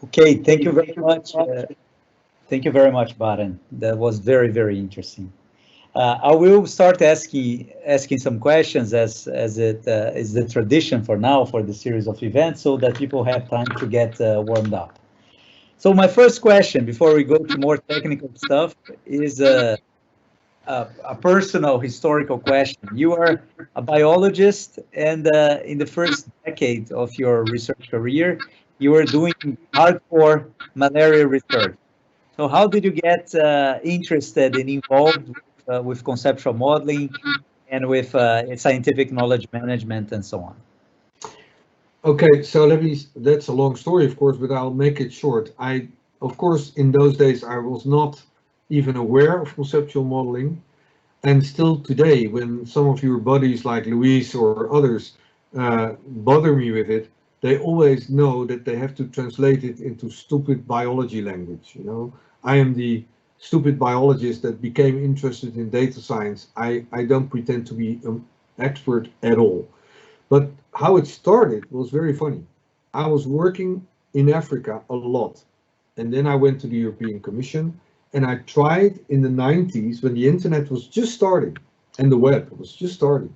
Okay, thank you very much. Thank you very much, Barend. That was very, very interesting. I will start asking some questions as it is the tradition for now for the series of events, so that people have time to get warmed up. So my first question, before we go to more technical stuff, is a personal historical question. You are a biologist, and in the first decade of your research career, you were doing hardcore malaria research. So how did you get interested and involved with conceptual modeling and with scientific knowledge management and so on? Okay, so that's a long story, of course, but I'll make it short. Of course, in those days, I was not even aware of conceptual modeling. And still today, when some of your buddies like Luis or others bother me with it, they always know that they have to translate it into stupid biology language. You know, I am the stupid biologist that became interested in data science. I don't pretend to be an expert at all. But how it started was very funny. I was working in Africa a lot, and then I went to the European Commission, and I tried in the 90s when the internet was just starting and the web was just starting.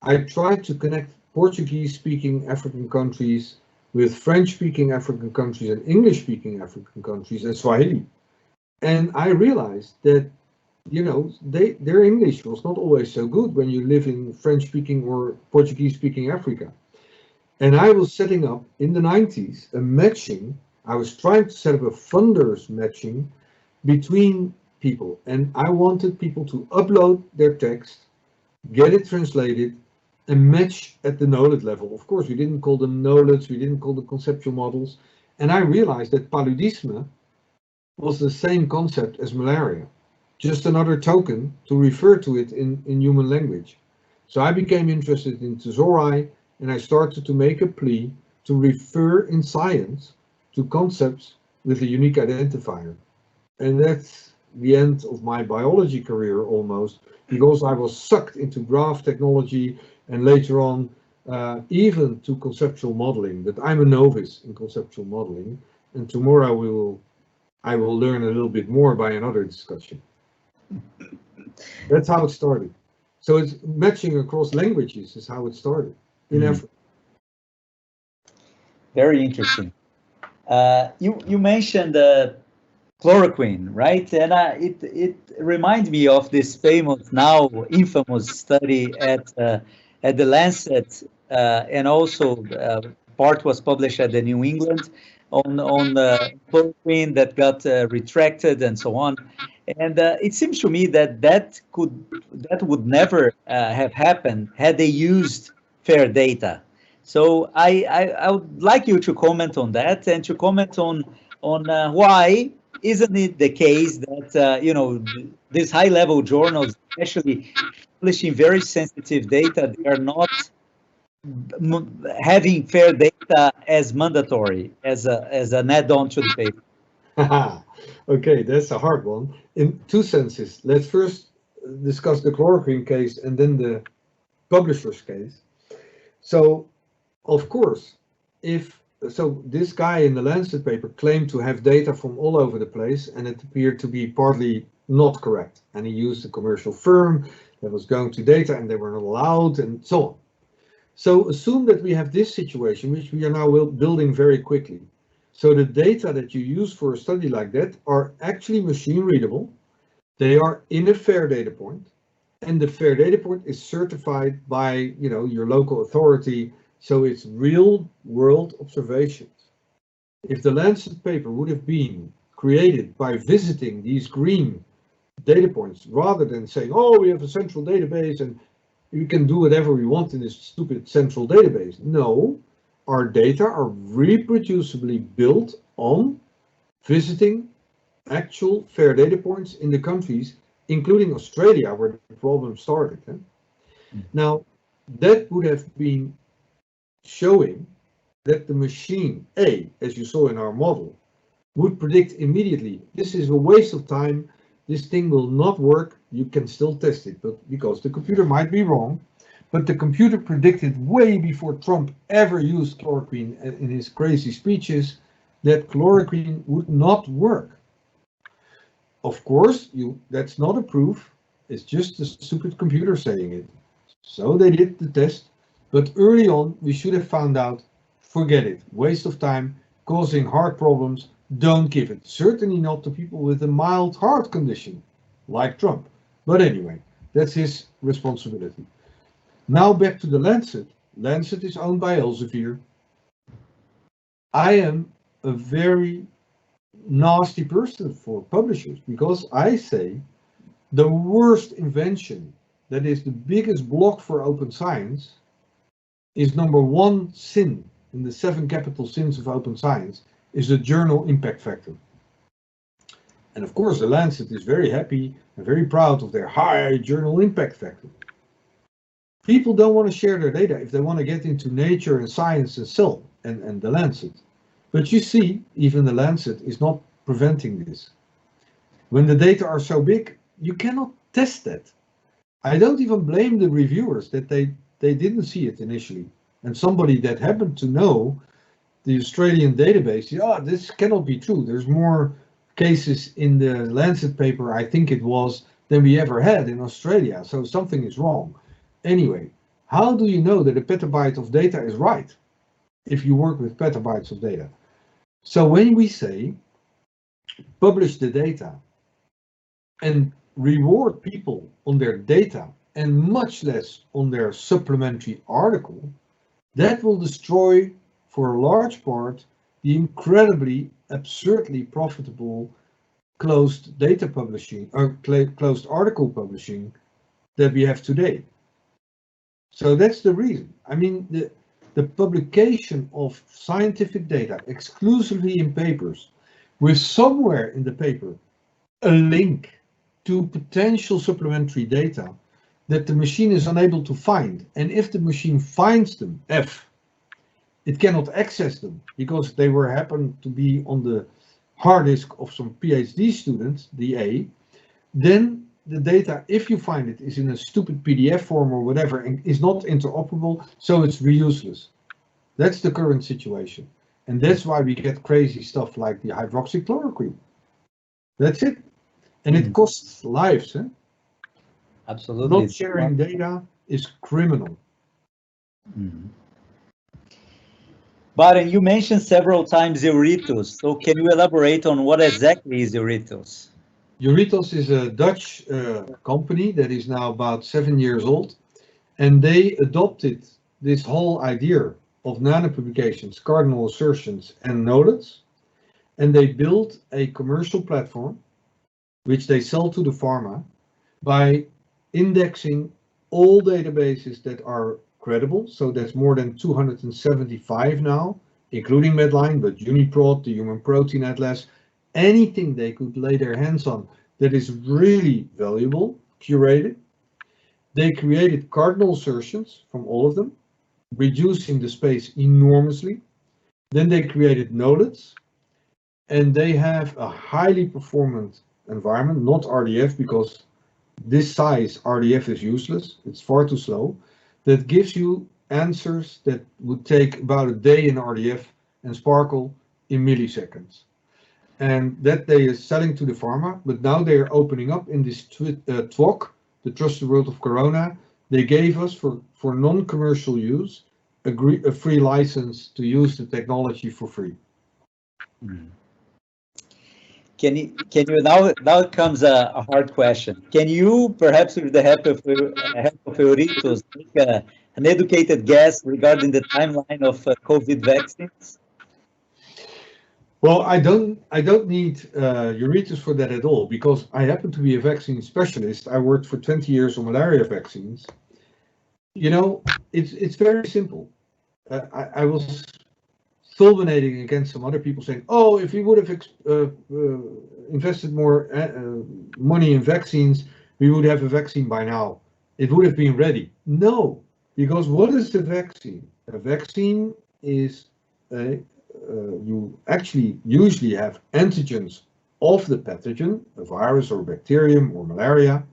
I tried to connect Portuguese-speaking African countries with French-speaking African countries and English-speaking African countries and Swahili. And I realized that, you know, their English was not always so good when you live in French-speaking or Portuguese-speaking Africa. And I was setting up in the 90s a matching. I was trying to set up a funders matching between people, and I wanted people to upload their text, get it translated, and match at the knowledge level. Of course, we didn't call them knowledge, we didn't call them conceptual models, and I realized that paludisme was the same concept as malaria, just another token to refer to it in human language. So I became interested in Tesori, and I started to make a plea to refer in science to concepts with a unique identifier. And that's the end of my biology career almost, because I was sucked into graph technology and later on even to conceptual modeling. But I'm a novice in conceptual modeling, and tomorrow I will learn a little bit more by another discussion. That's how it started. So it's matching across languages is how it started in Africa. Very interesting. You mentioned chloroquine, right? And it reminds me of this famous, now infamous study at the Lancet, and also part was published at the New England on chloroquine that got retracted and so on. And it seems to me that would never have happened had they used fair data. So I would like you to comment on that and to comment on why isn't it the case that these high-level journals, especially publishing very sensitive data, they are not having fair data as mandatory as an add-on to the paper? Okay, that's a hard one. In two senses. Let's first discuss the chloroquine case and then the publisher's case. So, of course, this guy in the Lancet paper claimed to have data from all over the place, and it appeared to be partly not correct. And he used a commercial firm that was going to data and they were not allowed and so on. So assume that we have this situation, which we are now building very quickly. So the data that you use for a study like that are actually machine readable. They are in a fair data point, and the fair data point is certified by, you know, your local authority. So it's real world observations. If the Lancet paper would have been created by visiting these green data points rather than saying, oh, we have a central database and we can do whatever we want in this stupid central database. No, our data are reproducibly built on visiting actual fair data points in the countries, including Australia, where the problem started. Now, that would have been showing that the machine, as you saw in our model, would predict immediately, this is a waste of time, this thing will not work, you can still test it, but because the computer might be wrong, but the computer predicted way before Trump ever used chloroquine in his crazy speeches that chloroquine would not work. Of course, that's not a proof. It's just a stupid computer saying it. So they did the test, but early on we should have found out, forget it, waste of time, causing heart problems, don't give it. Certainly not to people with a mild heart condition, like Trump. But anyway, that's his responsibility. Now back to the Lancet. Lancet is owned by Elsevier. I am a very nasty person for publishers because I say the worst invention that is the biggest block for open science is number one sin in the 7 capital sins of open science is the journal impact factor. And of course the Lancet is very happy and very proud of their high journal impact factor. People don't want to share their data if they want to get into Nature and Science and Cell and the Lancet. But you see, even the Lancet is not preventing this. When the data are so big, you cannot test that. I don't even blame the reviewers that they didn't see it initially. And somebody that happened to know the Australian database, this cannot be true. There's more cases in the Lancet paper, I think it was, than we ever had in Australia. So something is wrong. Anyway, how do you know that a petabyte of data is right if you work with petabytes of data? So when we say publish the data and reward people on their data and much less on their supplementary article, that will destroy for a large part the incredibly absurdly profitable closed data publishing or closed article publishing that we have today. So that's the reason. I mean, the publication of scientific data exclusively in papers with somewhere in the paper a link to potential supplementary data that the machine is unable to find. And if the machine finds them, it cannot access them because they happen to be on the hard disk of some PhD students, the then the data, if you find it, is in a stupid PDF form or whatever and is not interoperable, so it's reuseless. That's the current situation. And that's why we get crazy stuff like the hydroxychloroquine. That's it. And it costs lives. Absolutely. Not sharing data is criminal. Barend, you mentioned several times EROSS. So can you elaborate on what exactly is EROSS? EROSS is a Dutch company that is now about 7 years old, and they adopted this whole idea of nanopublications, cardinal assertions, and knowledge, and they built a commercial platform which they sell to the pharma by indexing all databases that are credible. So that's more than 275 now, including Medline, but UniProt, the Human Protein Atlas, anything they could lay their hands on that is really valuable, curated. They created cardinal assertions from all of them, reducing the space enormously. Then they created knowledge, and they have a highly performant environment, not RDF, because this size RDF is useless. It's far too slow. That gives you answers that would take about a day in RDF and Sparkle in milliseconds. And that they are selling to the pharma, but now they are opening up in this TWOC, the Trusted World of Corona. They gave us for non-commercial use a free license to use the technology for free. Can you now comes a hard question. Can you, perhaps with the help of EROSS, make an educated guess regarding the timeline of COVID vaccines? Well, I don't need EROSS for that at all, because I happen to be a vaccine specialist. I worked for 20 years on malaria vaccines. You know, it's very simple. I was fulminating against some other people saying, oh, if we would have invested more money in vaccines, we would have a vaccine by now. It would have been ready. No, because what is a vaccine? A vaccine is you actually usually have antigens of the pathogen, a virus or bacterium or malaria,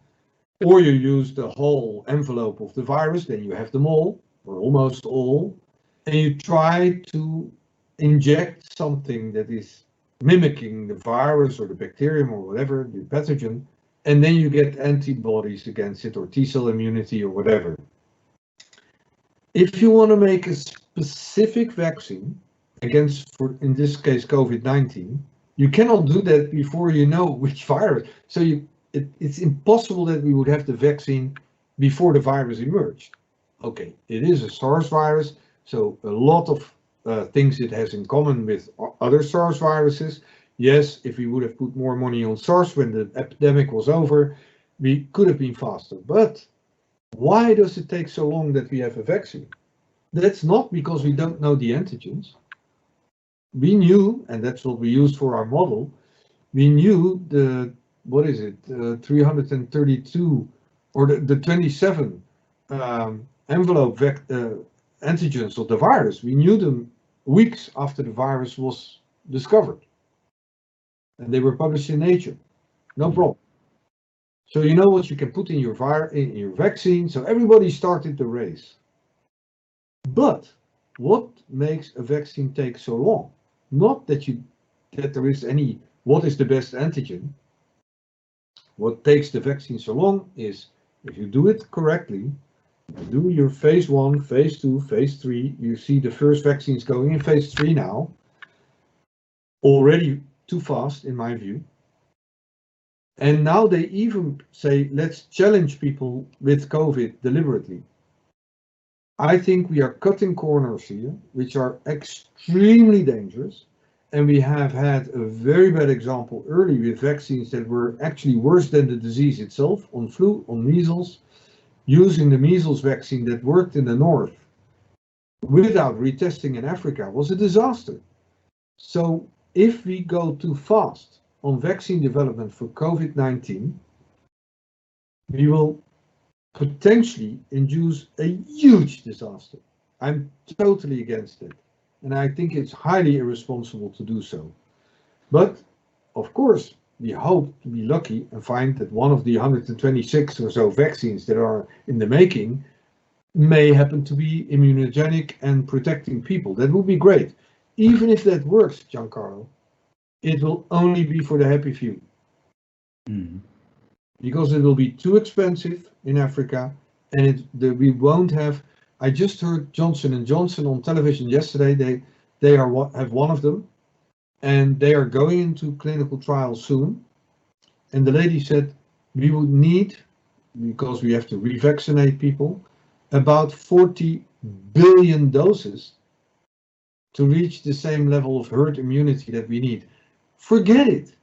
or you use the whole envelope of the virus, then you have them all, or almost all, and you try to inject something that is mimicking the virus or the bacterium or whatever, the pathogen, and then you get antibodies against it or T-cell immunity or whatever. If you want to make a specific vaccine against, for in this case, COVID-19, you cannot do that before you know which virus. So it's impossible that we would have the vaccine before the virus emerged. Okay, it is a SARS virus, so a lot of things it has in common with other SARS viruses. Yes, if we would have put more money on SARS when the epidemic was over, we could have been faster. But why does it take so long that we have a vaccine? That's not because we don't know the antigens. We knew, and that's what we used for our model, we knew the, 332 or the 27 envelope antigens of the virus. We knew them weeks after the virus was discovered. And they were published in Nature. No problem. So you know what you can put in your vaccine. So everybody started the race. But what makes a vaccine take so long? Not that there is any, what is the best antigen? What takes the vaccine so long is if you do it correctly, you do your phase 1, phase 2, phase 3, you see the first vaccines going in phase 3 now, already too fast in my view. And now they even say, let's challenge people with COVID deliberately. I think we are cutting corners here, which are extremely dangerous. And we have had a very bad example early with vaccines that were actually worse than the disease itself, on flu, on measles, using the measles vaccine that worked in the north without retesting in Africa was a disaster. So if we go too fast on vaccine development for COVID-19, we will potentially induce a huge disaster. I'm totally against it. And I think it's highly irresponsible to do so. But of course, we hope to be lucky and find that one of the 126 or so vaccines that are in the making may happen to be immunogenic and protecting people. That would be great. Even if that works, Giancarlo, it will only be for the happy few. Because it will be too expensive in Africa, and we won't have. I just heard Johnson & Johnson on television yesterday. They have one of them, and they are going into clinical trials soon. And the lady said we would need, because we have to revaccinate people, about 40 billion doses to reach the same level of herd immunity that we need. Forget it.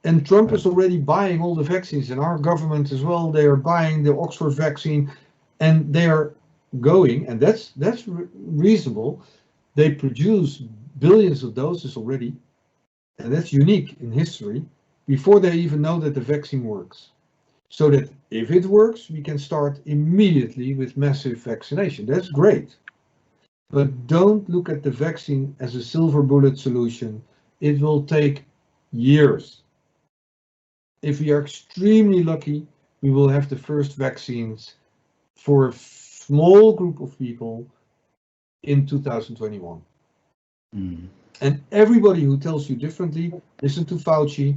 And Trump is already buying all the vaccines, and our government as well. They are buying the Oxford vaccine, and they are going, and that's reasonable. They produce billions of doses already, and that's unique in history, before they even know that the vaccine works. So that if it works, we can start immediately with massive vaccination. That's great. But don't look at the vaccine as a silver bullet solution. It will take years. If we are extremely lucky, we will have the first vaccines for a small group of people in 2021. And everybody who tells you differently, listen to Fauci.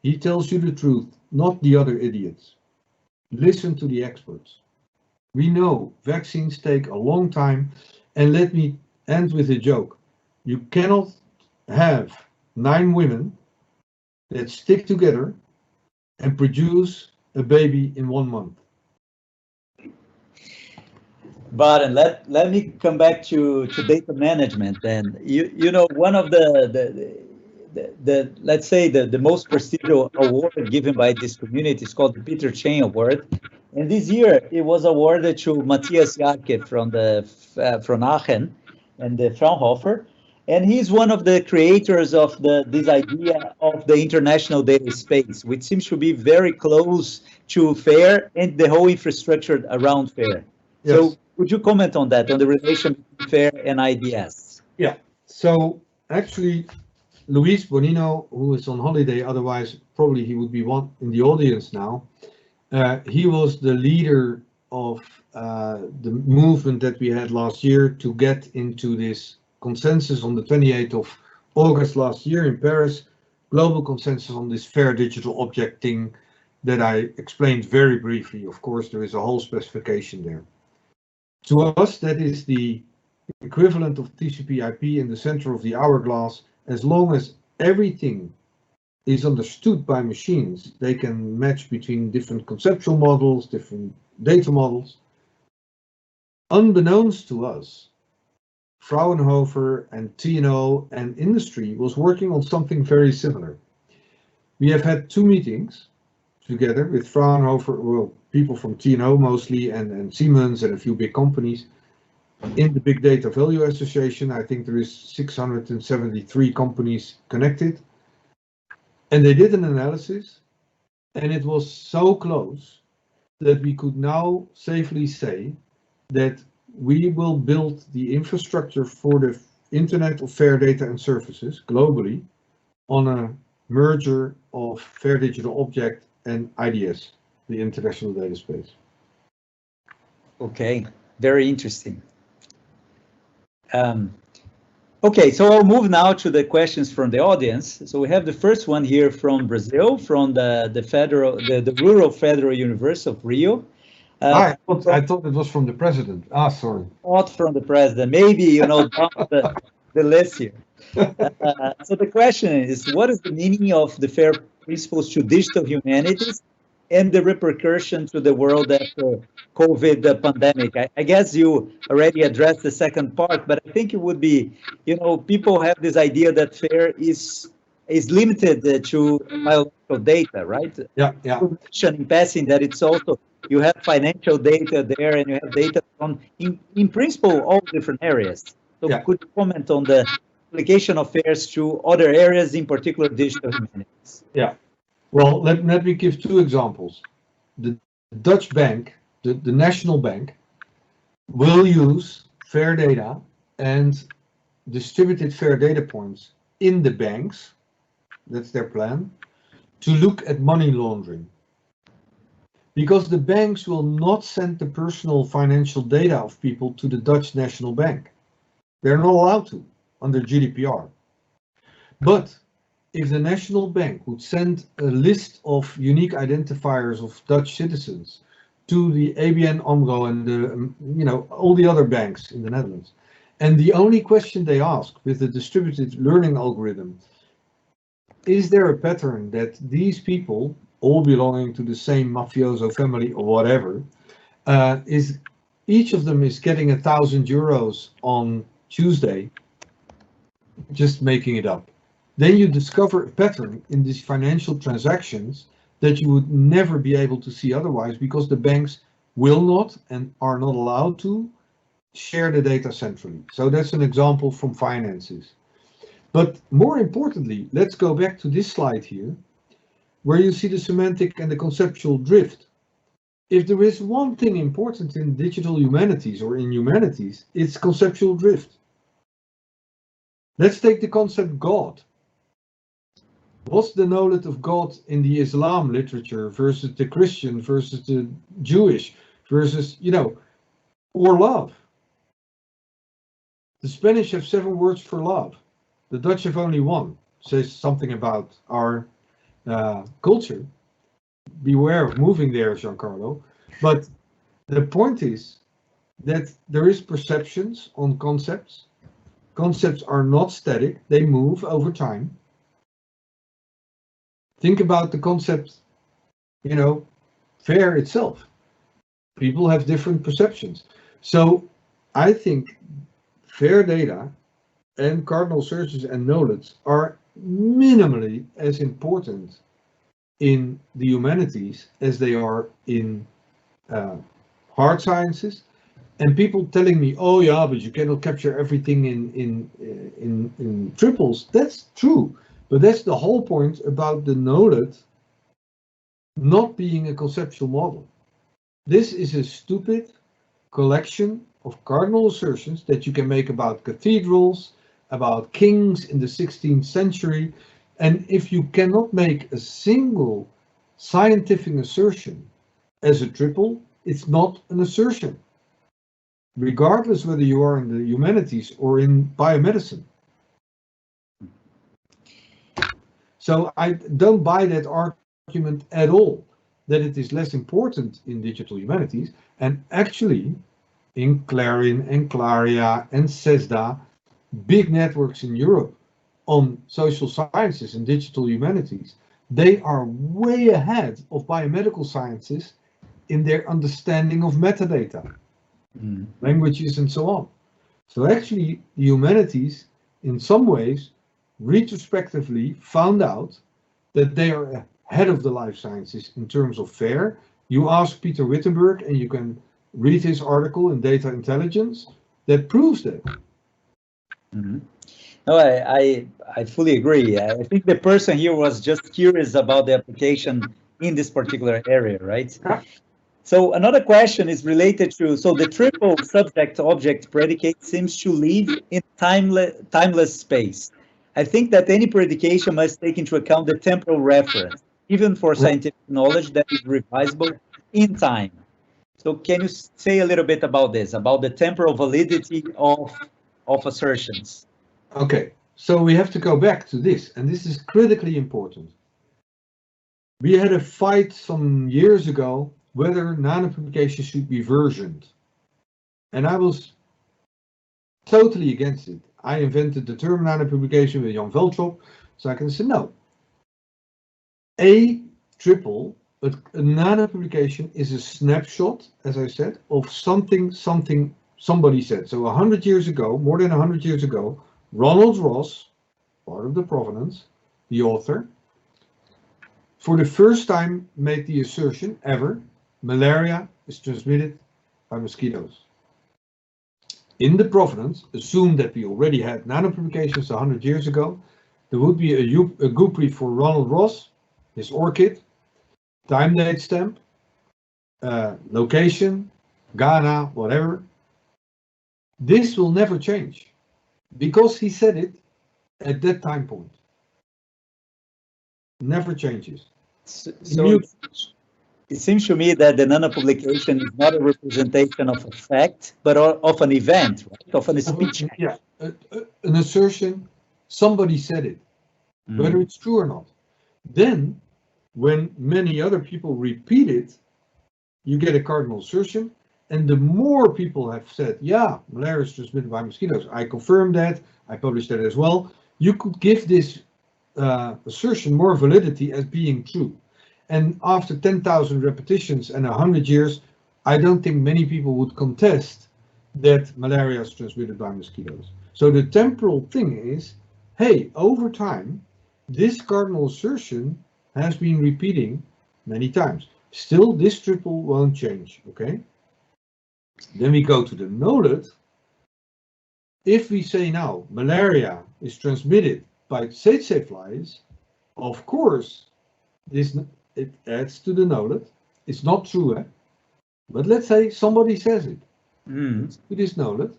He tells you the truth, not the other idiots. Listen to the experts. We know vaccines take a long time. And let me end with a joke. You cannot have 9 women that stick together and produce a baby in 1 month. But let me come back to data management. And you know, one of the let's say the most prestigious award given by this community is called the Peter Chain Award. And this year it was awarded to Matthias Jarke from Aachen and the Fraunhofer. And he's one of the creators of this idea of the international data space, which seems to be very close to FAIR and the whole infrastructure around FAIR. Yes. So would you comment on that, on the relation between FAIR and IDS? Yeah, so actually, Luis Bonino, who is on holiday, otherwise probably he would be one in the audience now. He was the leader of the movement that we had last year to get into this consensus on the 28th of August last year in Paris, global consensus on this fair digital object thing that I explained very briefly. Of course, there is a whole specification there. To us, that is the equivalent of TCP/IP in the center of the hourglass. As long as everything is understood by machines, they can match between different conceptual models, different data models. Unbeknownst to us, Fraunhofer and TNO and industry was working on something very similar. We have had 2 meetings together with Fraunhofer, well, people from TNO mostly, and Siemens and a few big companies in the Big Data Value Association. I think there is 673 companies connected. And they did an analysis, and it was so close that we could now safely say that we will build the infrastructure for the Internet of Fair Data and Services globally on a merger of Fair Digital Object and IDS, the International Data Space. Okay, very interesting. Okay, so I'll move now to the questions from the audience. So we have the first one here from Brazil, from the Rural Federal University of Rio. I thought it was from the president. Sorry. Not from the president. Maybe, down the list here. So the question is, what is the meaning of the FAIR principles to digital humanities and the repercussion to the world after COVID pandemic? I guess you already addressed the second part, but I think it would be, people have this idea that FAIR is limited to biological data, right? Yeah. In passing that it's also, you have financial data there and you have data from, in principle, all different areas. So could you comment on the application of FAIRs to other areas, in particular digital humanities? Yeah. Well, let me give 2 examples. The Dutch bank, the National Bank, will use fair data and distributed fair data points in the banks, that's their plan, to look at money laundering. Because the banks will not send the personal financial data of people to the Dutch National Bank. They're not allowed to under GDPR. But if the National Bank would send a list of unique identifiers of Dutch citizens to the ABN AMRO and the, all the other banks in the Netherlands, and the only question they ask with the distributed learning algorithm, is there a pattern that these people, all belonging to the same mafioso family or whatever, is each of them is getting 1,000 euros on Tuesday, just making it up. Then you discover a pattern in these financial transactions that you would never be able to see otherwise, because the banks will not and are not allowed to share the data centrally. So that's an example from finances. But more importantly, let's go back to this slide here, where you see the semantic and the conceptual drift. If there is one thing important in digital humanities or in humanities, it's conceptual drift. Let's take the concept God. What's the knowledge of God in the Islam literature versus the Christian versus the Jewish versus, or love? The Spanish have 7 words for love. The Dutch have only 1. Says something about our culture. Beware of moving there, Giancarlo. But the point is that there is perceptions on concepts. Concepts are not static. They move over time. Think about the concept, fair itself. People have different perceptions. So I think fair data and cardinal searches and knowledge are minimally as important in the humanities as they are in hard sciences. And people telling me, oh yeah, but you cannot capture everything in triples. That's true. But that's the whole point about the knowledge not being a conceptual model. This is a stupid collection of cardinal assertions that you can make about cathedrals, about kings in the 16th century. And if you cannot make a single scientific assertion as a triple, it's not an assertion. regardless whether you are in the humanities or in biomedicine. So I don't buy that argument at all, that it is less important in digital humanities. And actually, in Clarion and Claria and CESDA, big networks in Europe on social sciences and digital humanities, they are way ahead of biomedical sciences in their understanding of metadata, languages and so on. So actually, the humanities, in some ways, retrospectively found out that they are ahead of the life sciences in terms of FAIR. You ask Peter Wittenberg, and you can read his article in Data Intelligence that proves that. No, I fully agree. I think the person here was just curious about the application in this particular area, right? Yeah. So another question is related to, so the triple subject-object predicate seems to live in timeless space. I think that any predication must take into account the temporal reference, even for scientific knowledge that is revisable in time. So can you say a little bit about this, about the temporal validity of assertions? Okay, so we have to go back to this, and this is critically important. We had a fight some years ago whether nanopublications should be versioned. And I was totally against it. I invented the term nanopublication with Jan Veltrop, so I can say no. A triple, but a nanopublication is a snapshot, as I said, of something somebody said. So 100 years ago, more than 100 years ago, Ronald Ross, part of the provenance, the author, for the first time made the assertion ever, malaria is transmitted by mosquitoes. In the provenance, assume that we already had nanopublications 100 years ago, there would be a GUPRI for Ronald Ross, his orchid, time date stamp, location, Ghana, whatever. This will never change because he said it at that time point. Never changes. So it seems to me that the nanopublication is not a representation of a fact, but of an event, right? Of a speech. Yeah, an assertion, somebody said it, whether it's true or not. Then, when many other people repeat it, you get a cardinal assertion, and the more people have said, yeah, malaria is transmitted by mosquitoes, I confirm that, I published that as well, you could give this assertion more validity as being true. And after 10,000 repetitions and 100 years, I don't think many people would contest that malaria is transmitted by mosquitoes. So the temporal thing is, hey, over time, this cardinal assertion has been repeating many times. Still, this triple won't change, okay? Then we go to the noded. If we say now malaria is transmitted by tsetse flies, of course, it adds to the noded. It's not true, eh? But let's say somebody says it. It is noded.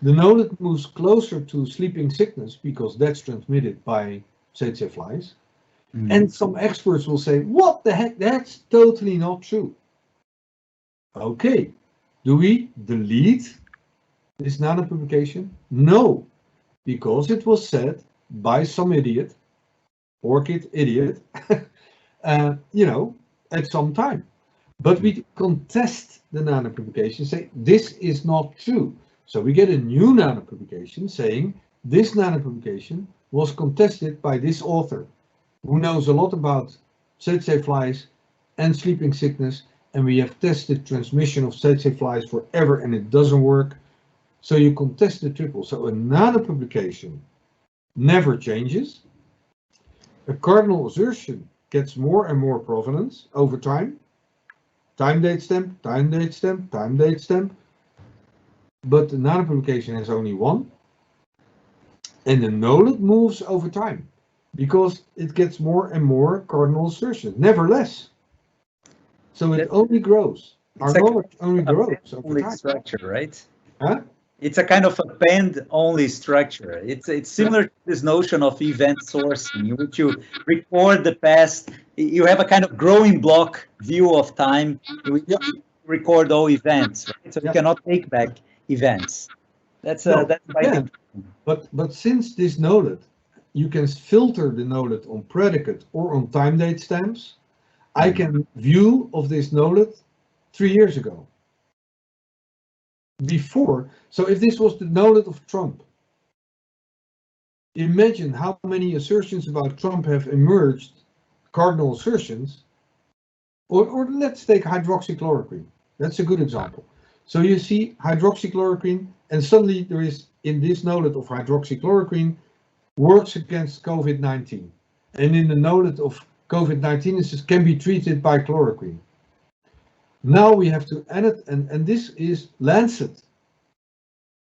The noded moves closer to sleeping sickness because that's transmitted by tsetse flies. And some experts will say, what the heck, that's totally not true. Okay, do we delete this nanopublication? No, because it was said by some idiot, orchid idiot, you know, at some time. But we contest the nanopublication, say this is not true. So we get a new nanopublication saying this nanopublication was contested by this author, who knows a lot about tsetse flies and sleeping sickness, and we have tested transmission of tsetse flies forever and it doesn't work. So you contest the triple. So a nanopublication never changes. A cardinal assertion gets more and more provenance over time. Time date stamp, time date stamp, time date stamp. But the nanopublication has only one. And the noded moves over time, because it gets more and more cardinal assertions, never less. So it only grows. Our knowledge only grows over time. Structure, right? Huh? It's a kind of append-only structure. It's similar to this notion of event sourcing, in which you record the past. You have a kind of growing block view of time. You record all events, right? So you cannot take back events. That's quite interesting. But since this node, you can filter the node on predicate or on time date stamps. I can view of this node 3 years ago. Before, so if this was the node of Trump, imagine how many assertions about Trump have emerged, cardinal assertions, or let's take hydroxychloroquine. That's a good example. So you see hydroxychloroquine, and suddenly there is, in this node of hydroxychloroquine, works against COVID-19. And in the node of COVID-19, it says can be treated by chloroquine. Now we have to edit, and this is Lancet,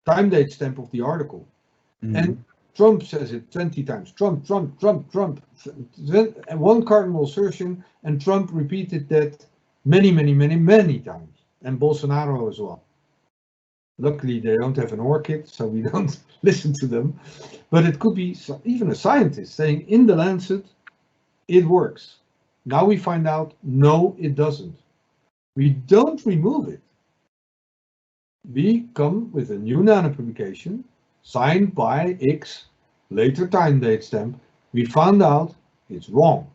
time date stamp of the article. And Trump says it 20 times. Trump, Trump, Trump, Trump. One cardinal assertion, and Trump repeated that many, many, many, many times. And Bolsonaro as well. Luckily, they don't have an orchid, so we don't listen to them. But it could be even a scientist saying in the Lancet, it works. Now we find out, no, it doesn't. We don't remove it. We come with a new nano publication signed by X, later time date stamp. We found out it's wrong.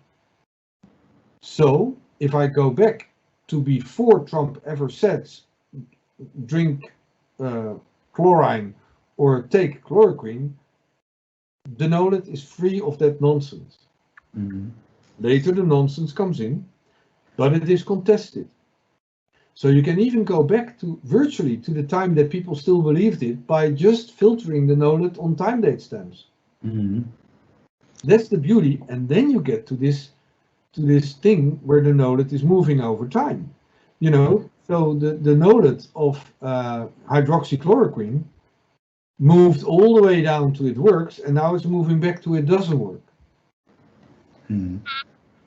So if I go back to before Trump ever said drink chlorine or take chloroquine, the node is free of that nonsense. Later the nonsense comes in, but it is contested. So you can even go back to virtually to the time that people still believed it by just filtering the node on time date stamps. That's the beauty, and then you get to this thing where the node is moving over time. You know, so the node of hydroxychloroquine moved all the way down to it works, and now it's moving back to it doesn't work.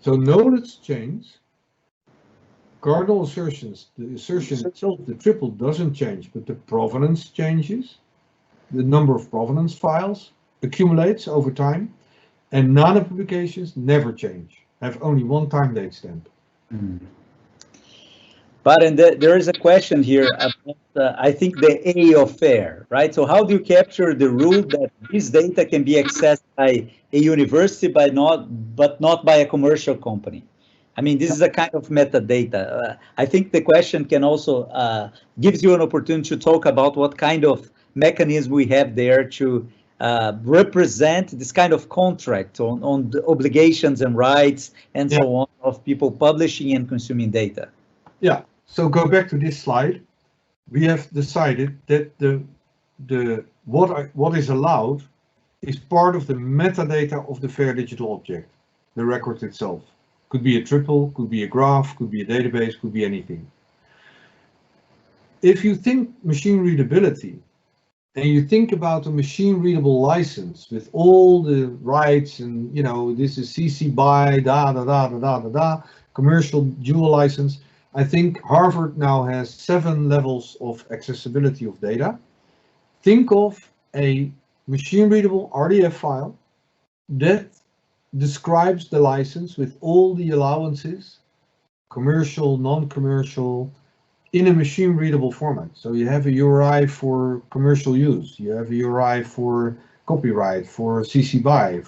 So nodes change. Cardinal assertions, the assertion itself, the triple doesn't change, but the provenance changes. The number of provenance files accumulates over time, and nano publications never change, have only one time date stamp. But there is a question here about, I think, the A of FAIR, right? So how do you capture the rule that this data can be accessed by a university, but not by a commercial company? I mean, this is a kind of metadata. I think the question can also gives you an opportunity to talk about what kind of mechanism we have there to represent this kind of contract on the obligations and rights and so on of people publishing and consuming data. Yeah. So go back to this slide. We have decided that what is allowed is part of the metadata of the fair digital object, the record itself. Could be a triple, could be a graph, could be a database, could be anything. If you think machine readability, and you think about a machine readable license with all the rights and, you know, this is CC BY, commercial dual license. I think Harvard now has 7 levels of accessibility of data. Think of a machine readable RDF file that describes the license with all the allowances, commercial, non-commercial, in a machine readable format. So you have a URI for commercial use, you have a URI for copyright, for CC BY,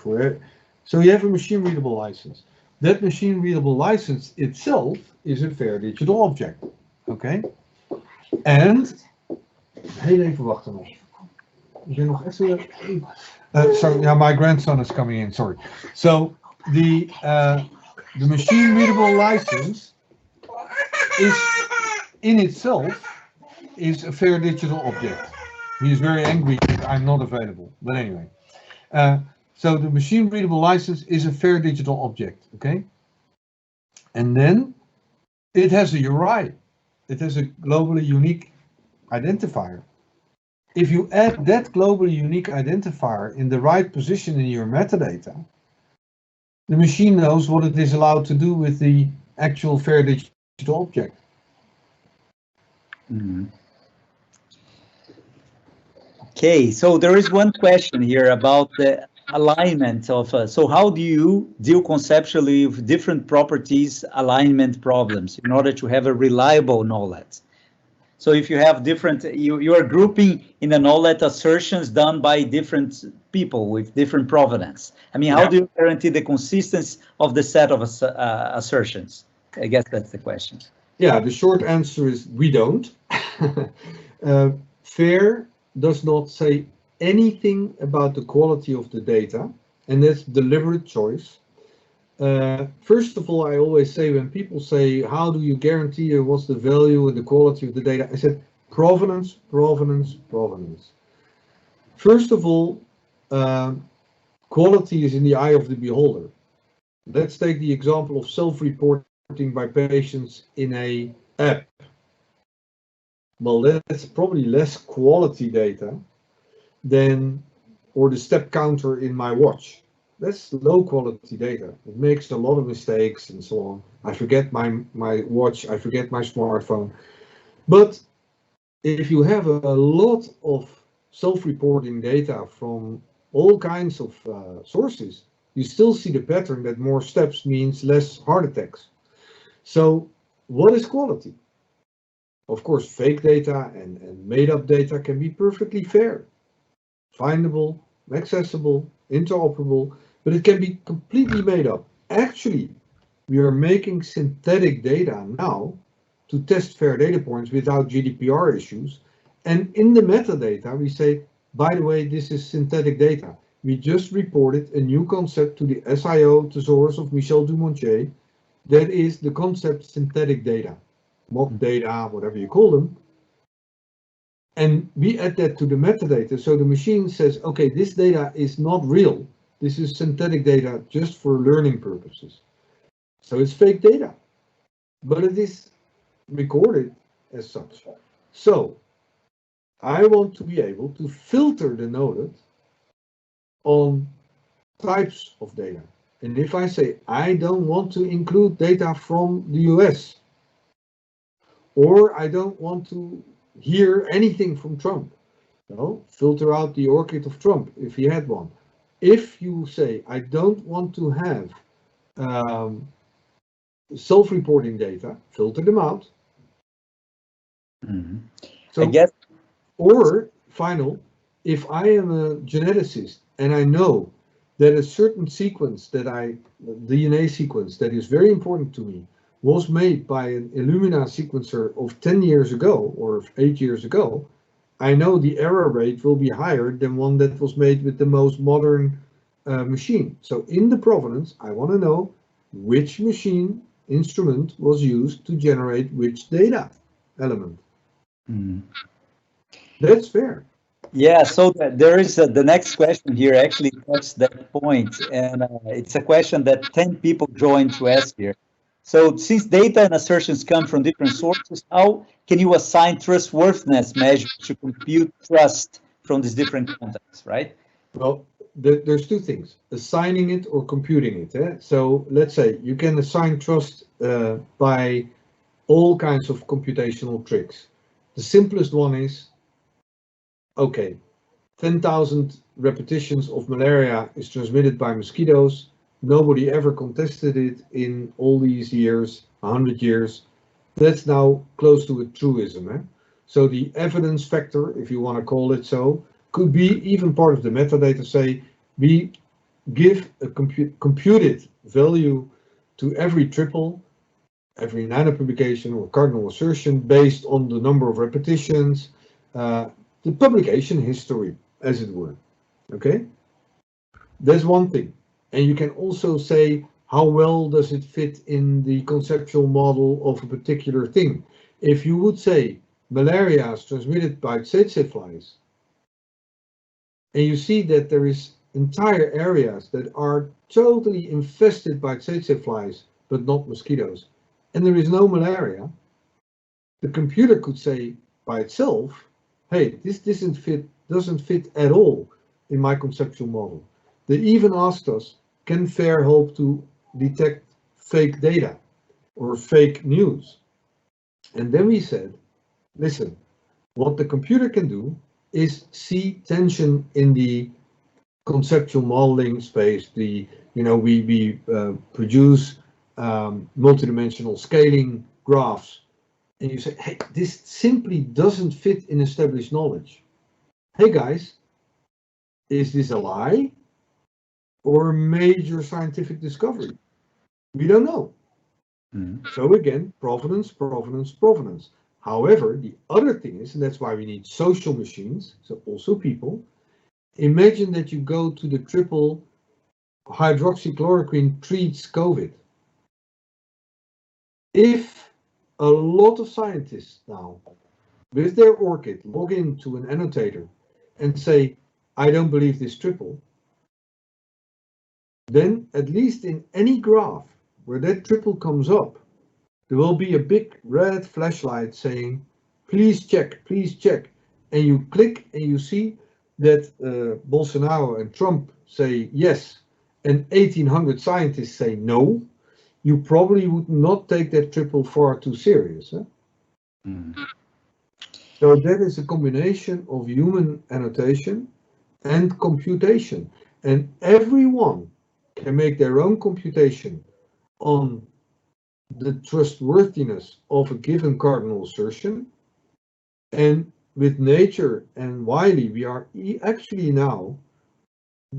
so you have a machine readable license. That machine readable license itself is a fair digital object. Okay? And heel even wachten nog. Is er nog extra? So yeah, my grandson is coming in. Sorry. So the machine readable license is in itself is a fair digital object. He is very angry that I'm not available. But anyway, so the machine readable license is a fair digital object. Okay, and then it has a URI. It has a globally unique identifier. If you add that globally unique identifier in the right position in your metadata, the machine knows what it is allowed to do with the actual fair digital object. Okay, so there is one question here about alignment of, so how do you deal conceptually with different properties alignment problems in order to have a reliable knowledge? So if you have different, you are grouping in a knowledge assertions done by different people with different provenance. I mean, how do you guarantee the consistency of the set of assertions? I guess that's the question. Yeah, the short answer is we don't. FAIR does not say anything about the quality of the data, and that's deliberate choice. First of all, I always say when people say, how do you guarantee what's the value and the quality of the data? I said, provenance, provenance, provenance. First of all, quality is in the eye of the beholder. Let's take the example of self-reporting by patients in an app. Well, that's probably less quality data than, or the step counter in my watch. That's low quality data. It makes a lot of mistakes and so on. I forget my watch, I forget my smartphone. But if you have a lot of self-reporting data from all kinds of sources, you still see the pattern that more steps means less heart attacks. So what is quality? Of course, fake data and made-up data can be perfectly fair, findable, accessible, interoperable, but it can be completely made up. Actually, we are making synthetic data now to test fair data points without GDPR issues. And in the metadata, we say, by the way, this is synthetic data. We just reported a new concept to the SIO thesaurus of Michel Dumontier. That is the concept synthetic data, mock data, whatever you call them. And we add that to the metadata. So the machine says, okay, this data is not real. This is synthetic data just for learning purposes. So it's fake data, but it is recorded as such. So I want to be able to filter the knowledge on types of data. And if I say, I don't want to include data from the US, or I don't want to hear anything from Trump, well, filter out the orchid of Trump if he had one. If you say, I don't want to have self-reporting data, filter them out. Mm-hmm. So, I guess, or final, if I am a geneticist and I know that a certain sequence DNA sequence that is very important to me was made by an Illumina sequencer of 10 years ago or 8 years ago, I know the error rate will be higher than one that was made with the most modern machine. So in the provenance, I want to know which machine instrument was used to generate which data element. That's fair. Yeah, so there is the next question here actually touches that point, and it's a question that 10 people joined to ask here. So since data and assertions come from different sources, how can you assign trustworthiness measures to compute trust from these different contexts, right? Well, there's two things, assigning it or computing it. So let's say you can assign trust by all kinds of computational tricks. The simplest one is, okay, 10,000 repetitions of malaria is transmitted by mosquitoes. Nobody ever contested it in all these years, 100 years. That's now close to a truism. So the evidence factor, if you want to call it so, could be even part of the metadata. Say, we give a computed value to every triple, every nanopublication or cardinal assertion based on the number of repetitions, the publication history, as it were. Okay, that's one thing. And you can also say, how well does it fit in the conceptual model of a particular thing? If you would say malaria is transmitted by tsetse flies, and you see that there is entire areas that are totally infested by tsetse flies, but not mosquitoes, and there is no malaria, the computer could say by itself, hey, this doesn't fit at all in my conceptual model. They even asked us, can FAIR help to detect fake data or fake news? And then we said, listen, what the computer can do is see tension in the conceptual modeling space, we produce multidimensional scaling graphs, and you say, hey, this simply doesn't fit in established knowledge. Hey guys, is this a lie or a major scientific discovery? We don't know. So again, provenance, provenance, provenance. However, the other thing is, and that's why we need social machines, so also people. Imagine that you go to the triple hydroxychloroquine treats COVID. If a lot of scientists now, with their ORCID, log into an annotator and say, I don't believe this triple, then at least in any graph where that triple comes up, there will be a big red flashlight saying, please check, please check. And you click and you see that Bolsonaro and Trump say yes, and 1,800 scientists say no. You probably would not take that triple far too serious. Huh? So that is a combination of human annotation and computation. And everyone can make their own computation on the trustworthiness of a given cardinal assertion. And with Nature and Wiley, we are actually now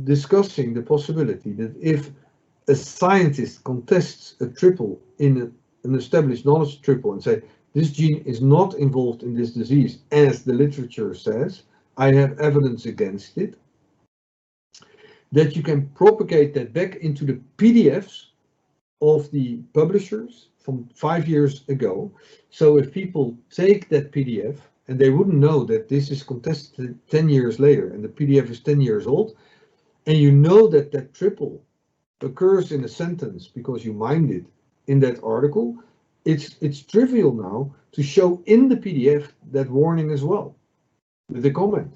discussing the possibility that if a scientist contests a triple in an established knowledge triple and say, this gene is not involved in this disease, as the literature says, I have evidence against it, that you can propagate that back into the PDFs of the publishers from 5 years ago. So if people take that PDF, and they wouldn't know that this is contested 10 years later, and the PDF is 10 years old, and you know that that triple occurs in a sentence because you mined it in that article, it's trivial now to show in the PDF that warning as well, with the comment.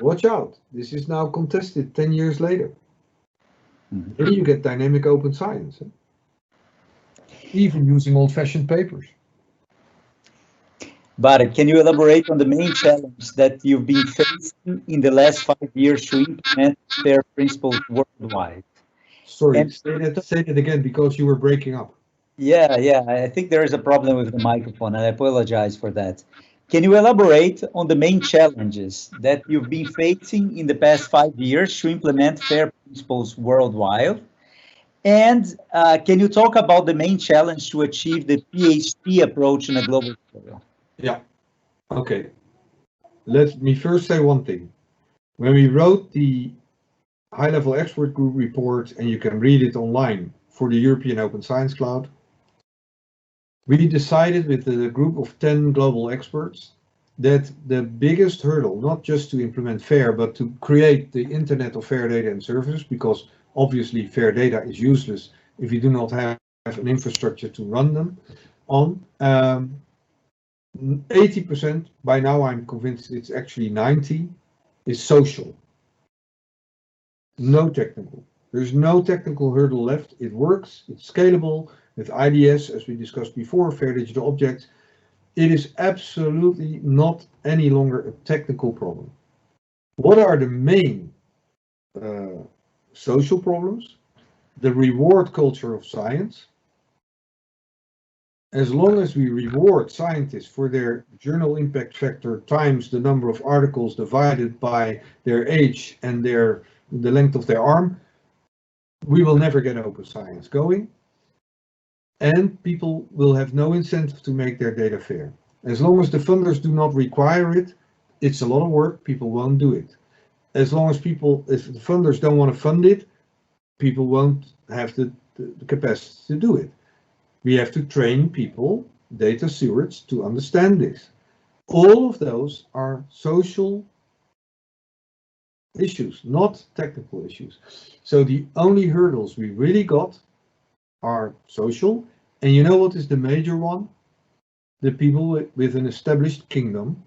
Watch out, this is now contested 10 years later. Then you get dynamic open science, even using old-fashioned papers. But can you elaborate on the main challenge that you've been facing in the last 5 years to implement FAIR principles worldwide? Sorry, say that again, because you were breaking up. Yeah, I think there is a problem with the microphone, and I apologize for that. Can you elaborate on the main challenges that you've been facing in the past 5 years to implement FAIR principles worldwide? And can you talk about the main challenge to achieve the PhD approach in a global scale? Yeah, okay. Let me first say one thing. When we wrote the high-level expert group report, and you can read it online for the European Open Science Cloud, we decided with a group of 10 global experts that the biggest hurdle, not just to implement FAIR, but to create the Internet of Fair Data and Services, because obviously fair data is useless if you do not have an infrastructure to run them on. 80%, by now I'm convinced it's actually 90%, is social. No technical. There's no technical hurdle left. It works, it's scalable with IDS, as we discussed before, Fair Digital Objects. It is absolutely not any longer a technical problem. What are the main social problems? The reward culture of science. As long as we reward scientists for their journal impact factor times the number of articles divided by their age and the length of their arm, we will never get open science going. And people will have no incentive to make their data fair. As long as the funders do not require it, it's a lot of work, people won't do it. As long as if the funders don't want to fund it, people won't have the capacity to do it. We have to train people, data stewards, to understand this. All of those are social issues, not technical issues. So the only hurdles we really got are social. And you know what is the major one? The people with an established kingdom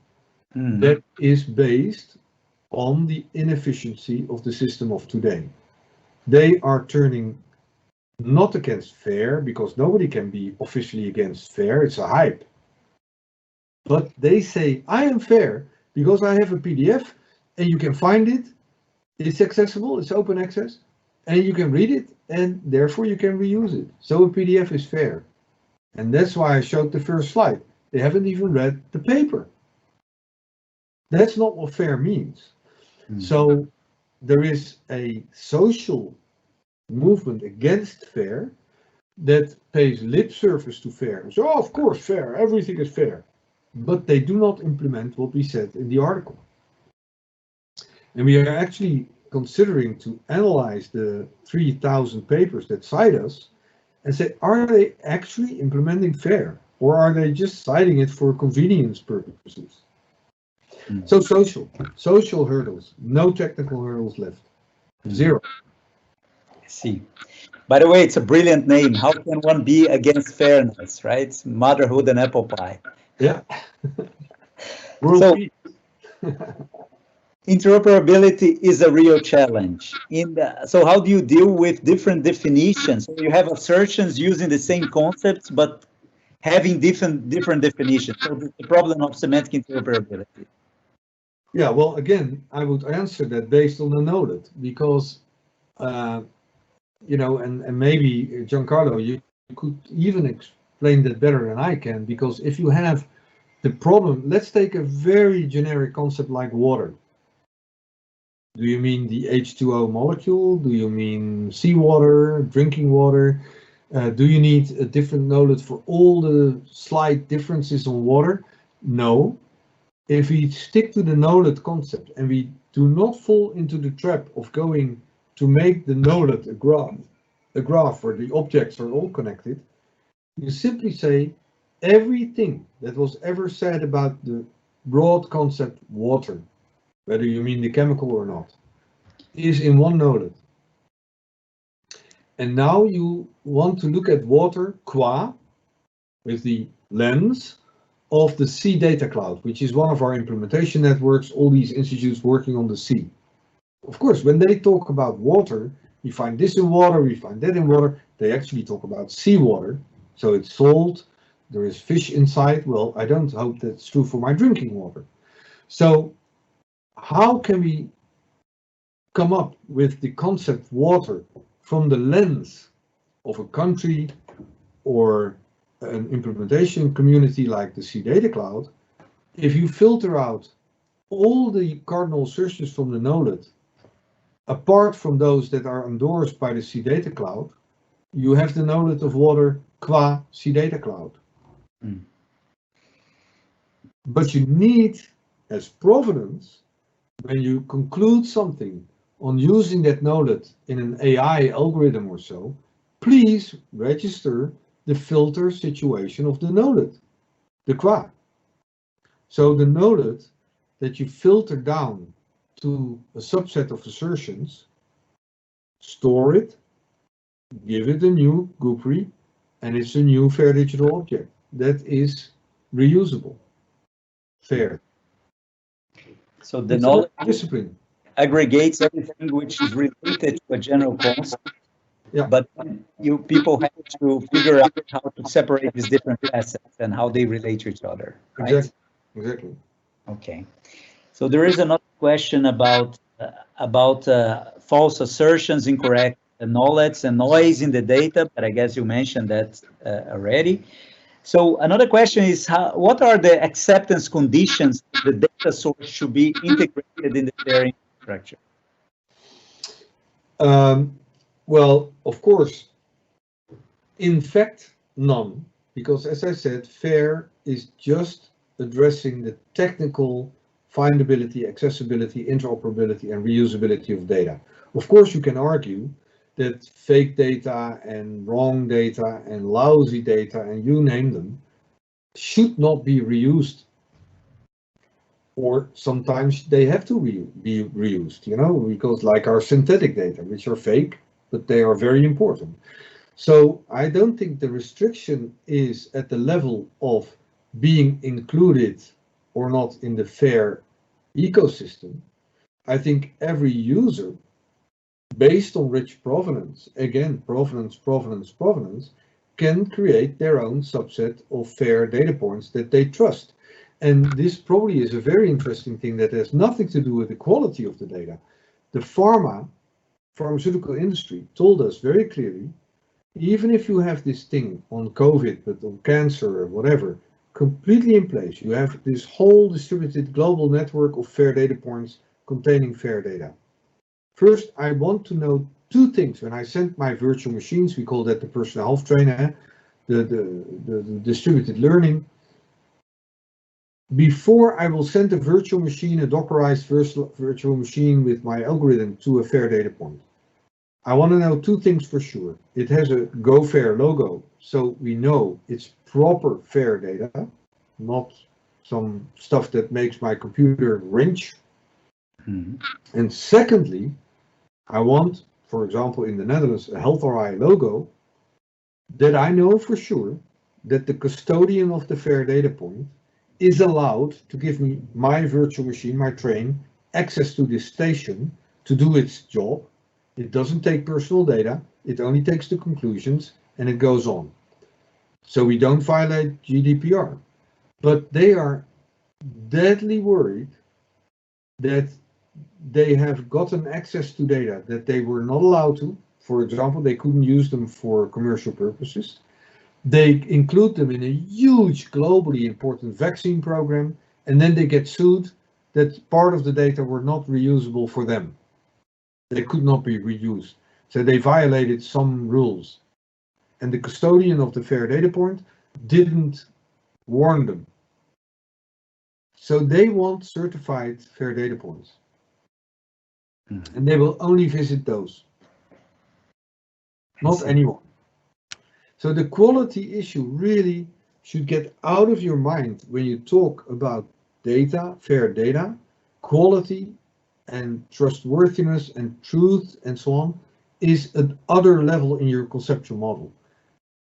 that is based on the inefficiency of the system of today. They are turning not against FAIR, because nobody can be officially against FAIR, it's a hype. But they say, I am fair because I have a PDF and you can find it It's accessible, it's open access, and you can read it, and therefore you can reuse it. So a PDF is fair. And that's why I showed the first slide. They haven't even read the paper. That's not what fair means. So there is a social movement against fair that pays lip service to fair. So, oh, of course, fair, everything is fair. But they do not implement what we said in the article. And we are actually considering to analyze the 3,000 papers that cite us and say, are they actually implementing fair? Or are they just citing it for convenience purposes? So social hurdles, no technical hurdles left, zero. I see. By the way, it's a brilliant name. How can one be against fairness, right? Motherhood and apple pie. Yeah. So, interoperability is a real challenge. So how do you deal with different definitions? So you have assertions using the same concepts, but having different definitions. So the problem of semantic interoperability. Yeah, well, again, I would answer that based on the knowledge, because, you know, and maybe Giancarlo, you could even explain that better than I can, because if you have the problem, let's take a very generic concept like water. Do you mean the H2O molecule? Do you mean seawater, drinking water? Do you need a different knowledge for all the slight differences on water? No. If we stick to the knowledge concept and we do not fall into the trap of going to make the knowledge a graph where the objects are all connected, you simply say everything that was ever said about the broad concept water, whether you mean the chemical or not, is in one knowledge. And now you want to look at water qua, with the lens of the sea data cloud, which is one of our implementation networks, all these institutes working on the sea. Of course, when they talk about water, we find this in water, we find that in water, they actually talk about seawater. So it's salt, there is fish inside. Well, I don't hope that's true for my drinking water. So how can we come up with the concept water from the lens of a country or an implementation community like the Sea Data Cloud? If you filter out all the cardinal assertions from the knowledge, apart from those that are endorsed by the Sea Data Cloud, you have the knowledge of water qua Sea Data Cloud. But you need, as provenance, when you conclude something on using that knowledge in an AI algorithm or so, please register the filter situation of the knowledge, the qua. So the knowledge that you filter down to a subset of assertions, store it, give it a new GUPRI, and it's a new fair digital object that is reusable, fair. So the knowledge discipline aggregates everything which is related to a general concept. Yeah. But people have to figure out how to separate these different assets and how they relate to each other. Right? Exactly. Okay. So there is another question about false assertions, incorrect knowledge, and noise in the data. But I guess you mentioned that already. So another question is, what are the acceptance conditions the data source should be integrated in the fair infrastructure? Well, of course, in fact, none, because as I said, FAIR is just addressing the technical findability, accessibility, interoperability, and reusability of data. Of course, you can argue that fake data and wrong data and lousy data, and you name them, should not be reused. Or sometimes they have to be reused, you know, because like our synthetic data, which are fake, but they are very important. So I don't think the restriction is at the level of being included or not in the FAIR ecosystem. I think every user, based on rich provenance, again, provenance, can create their own subset of FAIR data points that they trust. And this probably is a very interesting thing that has nothing to do with the quality of the data, The pharmaceutical industry told us very clearly, even if you have this thing on COVID, but on cancer or whatever, completely in place, you have this whole distributed global network of fair data points containing fair data. First, I want to know two things. When I send my virtual machines, we call that the personal health trainer, the distributed learning. Before I will send a virtual machine, a Dockerized virtual machine with my algorithm to a fair data point, I want to know two things for sure. It has a GoFair logo, so we know it's proper fair data, not some stuff that makes my computer wrench. And secondly, I want, for example, in the Netherlands, a Health RI logo that I know for sure that the custodian of the fair data point is allowed to give me my virtual machine, my train, access to this station to do its job. It doesn't take personal data, it only takes the conclusions, and it goes on. So we don't violate GDPR. But they are deadly worried that they have gotten access to data that they were not allowed to. For example, they couldn't use them for commercial purposes. They include them in a huge, globally important vaccine program, and then they get sued that part of the data were not reusable for them. They could not be reused. So they violated some rules. And the custodian of the fair data point didn't warn them. So they want certified fair data points. And they will only visit those. Not anyone. So the quality issue really should get out of your mind when you talk about data, fair data, quality and trustworthiness and truth and so on is at other level in your conceptual model.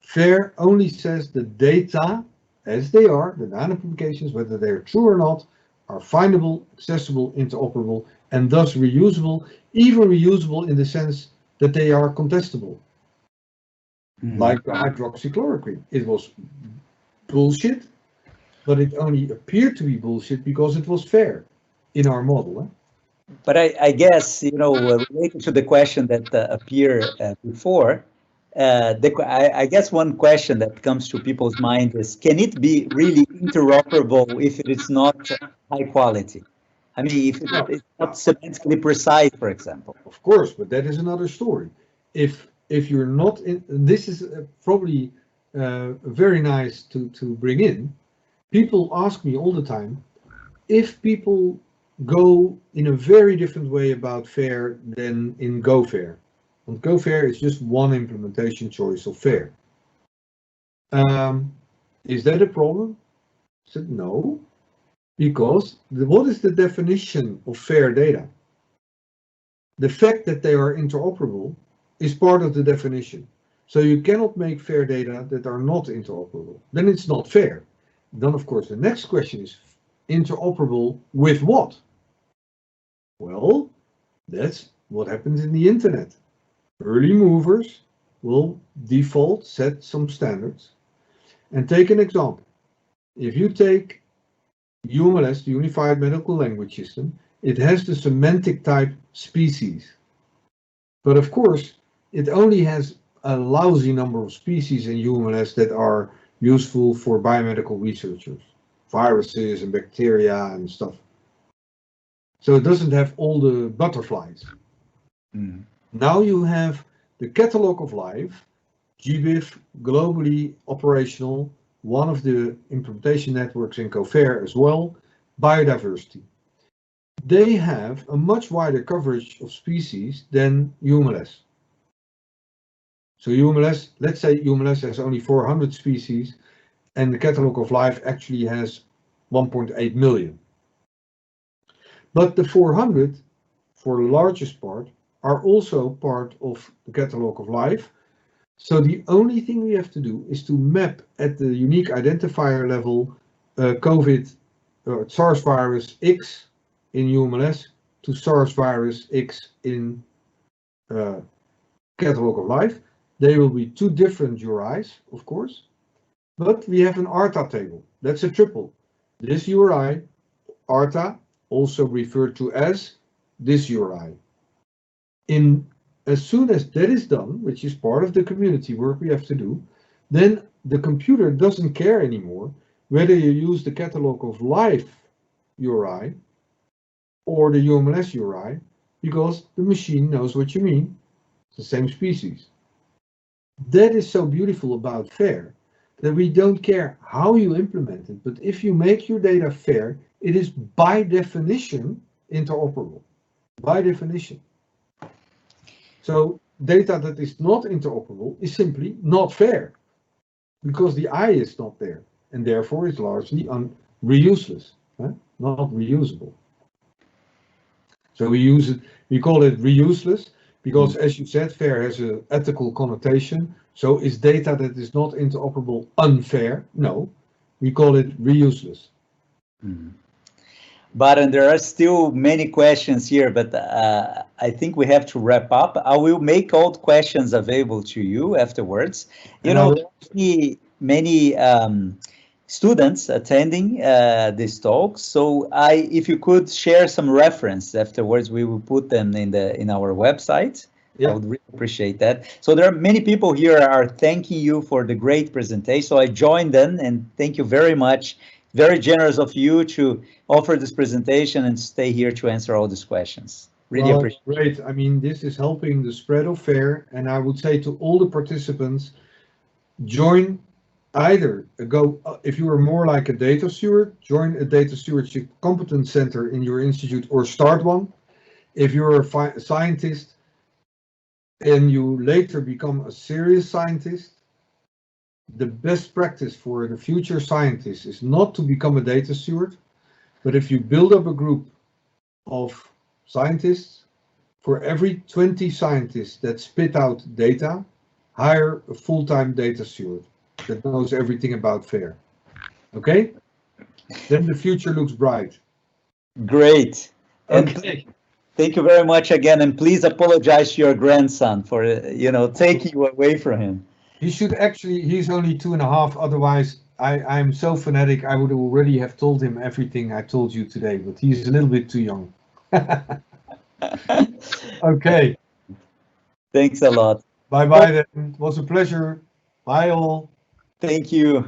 Fair only says the data as they are, the data publications, whether they're true or not, are findable, accessible, interoperable, and thus reusable, even reusable in the sense that they are contestable. Like the hydroxychloroquine. It was bullshit, but it only appeared to be bullshit because it was fair in our model. But I guess, related to the question that appeared before, I guess one question that comes to people's mind is, can it be really interoperable if it is not high quality? I mean, if it's not semantically precise, for example. Of course, but that is another story. If you're not in, this is probably very nice to bring in. People ask me all the time, if people go in a very different way about fair than in GoFair. And GoFair is just one implementation choice of fair. Is that a problem? I said no, because what is the definition of fair data? The fact that they are interoperable is part of the definition. So you cannot make fair data that are not interoperable. Then it's not fair. Then of course the next question is interoperable with what? Well, that's what happens in the internet. Early movers will default set some standards. And take an example. If you take UMLS, the Unified Medical Language System, it has the semantic type species. But of course, it only has a lousy number of species in UMLS that are useful for biomedical researchers, viruses and bacteria and stuff. So it doesn't have all the butterflies. Now you have the catalog of life, GBIF, globally operational, one of the implementation networks in CoFair as well, biodiversity. They have a much wider coverage of species than UMLS. So UMLS, let's say UMLS has only 400 species and the catalog of life actually has 1.8 million. But the 400, for the largest part, are also part of the catalog of life. So the only thing we have to do is to map at the unique identifier level COVID, SARS virus X in UMLS to SARS virus X in catalog of life. They will be two different URIs, of course, but we have an ARTA table. That's a triple. This URI, ARTA, also referred to as this URI. As soon as that is done, which is part of the community work we have to do, then the computer doesn't care anymore whether you use the catalog of live URI or the UMLS URI, because the machine knows what you mean. It's the same species. That is so beautiful about FAIR, that we don't care how you implement it, but if you make your data fair, it is by definition interoperable, by definition. So data that is not interoperable is simply not fair, because the I is not there, and therefore it's largely reuseless, not reusable. So we call it reuseless, because as you said, fair has an ethical connotation. So is data that is not interoperable unfair? No, we call it reuseless. But there are still many questions here, but I think we have to wrap up. I will make all the questions available to you afterwards. You know, many students attending this talk. So if you could share some reference afterwards, we will put them in our website. Yeah. I would really appreciate that. So there are many people here are thanking you for the great presentation. So I joined them, and thank you very much. Very generous of you to offer this presentation and stay here to answer all these questions. Really appreciate it. Great. I mean, this is helping the spread of FAIR, and I would say to all the participants, join if you are more like a data steward, join a data stewardship competence center in your institute or start one. If you're a scientist and you later become a serious scientist, the best practice for the future scientist is not to become a data steward, but if you build up a group of scientists, for every 20 scientists that spit out data, hire a full-time data steward that knows everything about FAIR. Okay? Then the future looks bright. Great. Okay. Thank you very much again, and please apologize to your grandson for taking you away from him. He should actually, he's only 2.5, otherwise I'm so fanatic I would already have told him everything I told you today, but he's a little bit too young. Okay. Thanks a lot. Bye-bye then. It was a pleasure. Bye all. Thank you.